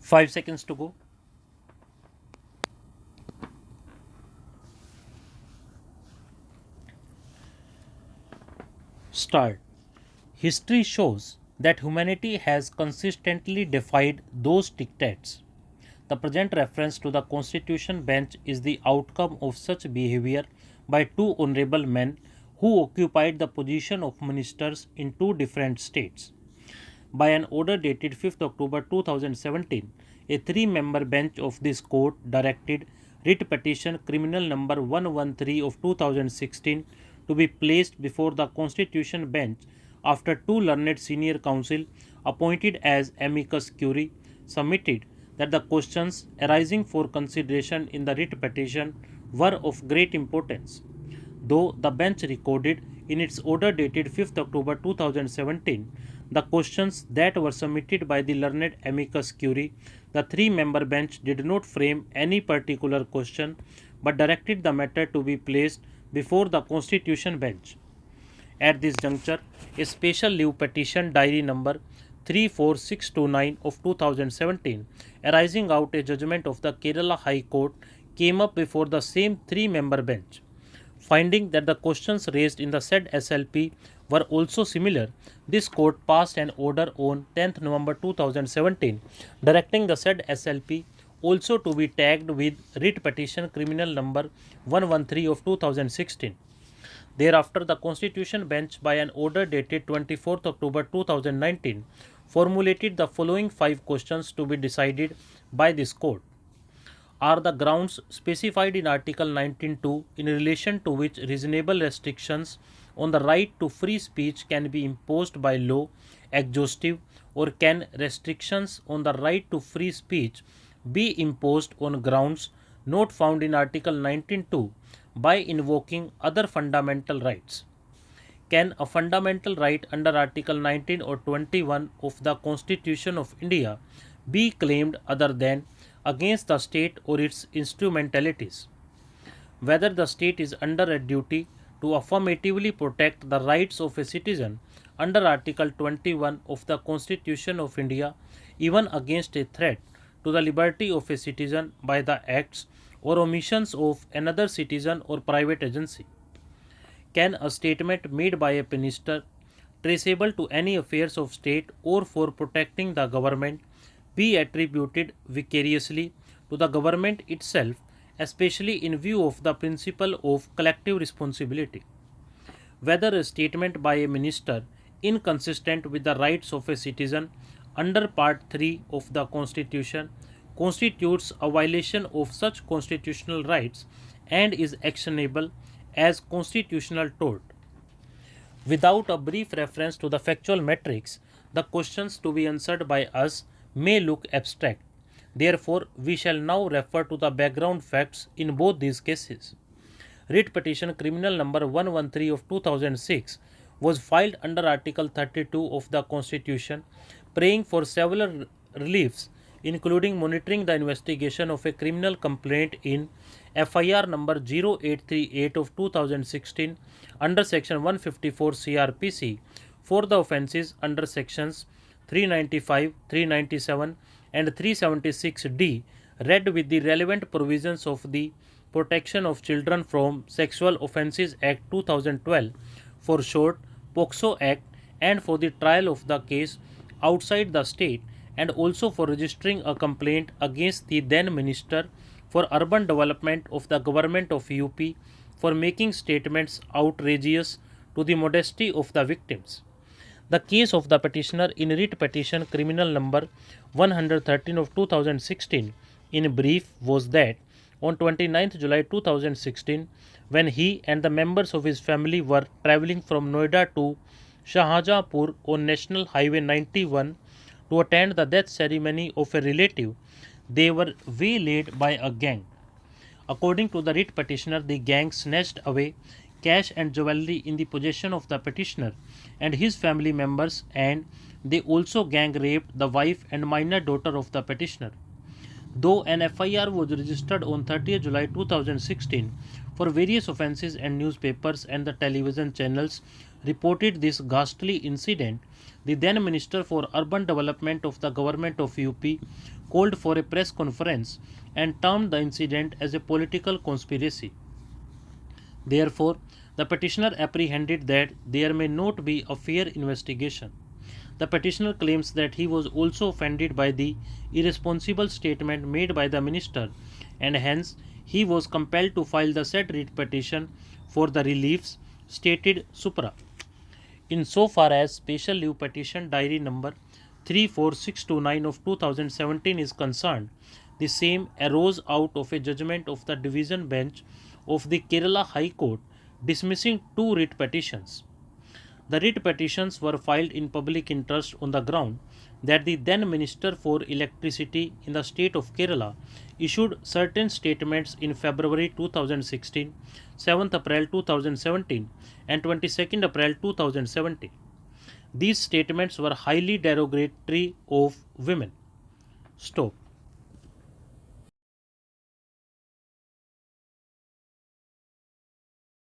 5 seconds to go. Start. History shows that humanity has consistently defied those dictates. The present reference to the Constitution bench is the outcome of such behavior by two honorable men who occupied the position of ministers in two different states. By an order dated 5th October 2017, a three-member bench of this court directed writ petition criminal number 113 of 2016 to be placed before the Constitution bench after two learned senior counsel appointed as amicus curiae submitted that the questions arising for consideration in the writ petition were of great importance. Though the bench recorded in its order dated 5th October 2017 the questions that were submitted by the learned amicus curiae, the three-member bench did not frame any particular question but directed the matter to be placed before the Constitution bench. At this juncture, a special leave petition diary number 34629 of 2017 arising out a judgment of the Kerala High Court came up before the same three-member bench. Finding that the questions raised in the said SLP were also similar, this court passed an order on 10th November 2017 directing the said SLP also to be tagged with writ petition criminal number 113 of 2016. Thereafter, the Constitution bench by an order dated 24th October 2019 formulated the following 5 questions to be decided by this court. Are the grounds specified in Article 19.2 in relation to which reasonable restrictions on the right to free speech can be imposed by law exhaustive, or can restrictions on the right to free speech be imposed on grounds not found in Article 19.2 by invoking other fundamental rights? Can a fundamental right under Article 19 or 21 of the Constitution of India be claimed other than against the state or its instrumentalities? Whether the state is under a duty to affirmatively protect the rights of a citizen under Article 21 of the Constitution of India, even against a threat to the liberty of a citizen by the acts or omissions of another citizen or private agency. Can a statement made by a minister traceable to any affairs of state or for protecting the government be attributed vicariously to the government itself, especially in view of the principle of collective responsibility? Whether a statement by a minister inconsistent with the rights of a citizen under Part 3 of the Constitution constitutes a violation of such constitutional rights and is actionable as constitutional tort. Without a brief reference to the factual metrics, the questions to be answered by us may look abstract. Therefore, we shall now refer to the background facts in both these cases. Writ petition criminal number 113 of 2006 was filed under Article 32 of the Constitution, praying for several reliefs, including monitoring the investigation of a criminal complaint in FIR number 0838 of 2016 under section 154 CRPC for the offences under sections 395, 397 and 376D, read with the relevant provisions of the Protection of Children from Sexual Offences Act 2012, for short POCSO Act, and for the trial of the case outside the state, and also for registering a complaint against the then Minister for Urban Development of the Government of UP for making statements outrageous to the modesty of the victims. The case of the petitioner in writ petition criminal number 113 of 2016 in brief was that on 29th July 2016, when he and the members of his family were travelling from Noida to Shahjahanpur on National Highway 91 to attend the death ceremony of a relative, they were waylaid by a gang. According to the writ petitioner, the gang snatched away cash and jewelry in the possession of the petitioner and his family members, and they also gang raped the wife and minor daughter of the petitioner. Though an FIR was registered on 30th July 2016 for various offences, and newspapers and the television channels reported this ghastly incident, the then Minister for Urban Development of the government of UP called for a press conference and termed the incident as a political conspiracy. Therefore, the petitioner apprehended that there may not be a fair investigation. The petitioner claims that he was also offended by the irresponsible statement made by the minister, and hence he was compelled to file the said writ petition for the reliefs stated supra. In so far as special leave petition diary number 34629 of 2017 is concerned, the same arose out of a judgment of the division bench of the Kerala High Court dismissing two writ petitions. The writ petitions were filed in public interest on the ground that the then Minister for Electricity in the state of Kerala issued certain statements in February 2016, 7th April 2017, and 22nd April 2017. These statements were highly derogatory of women. Stop.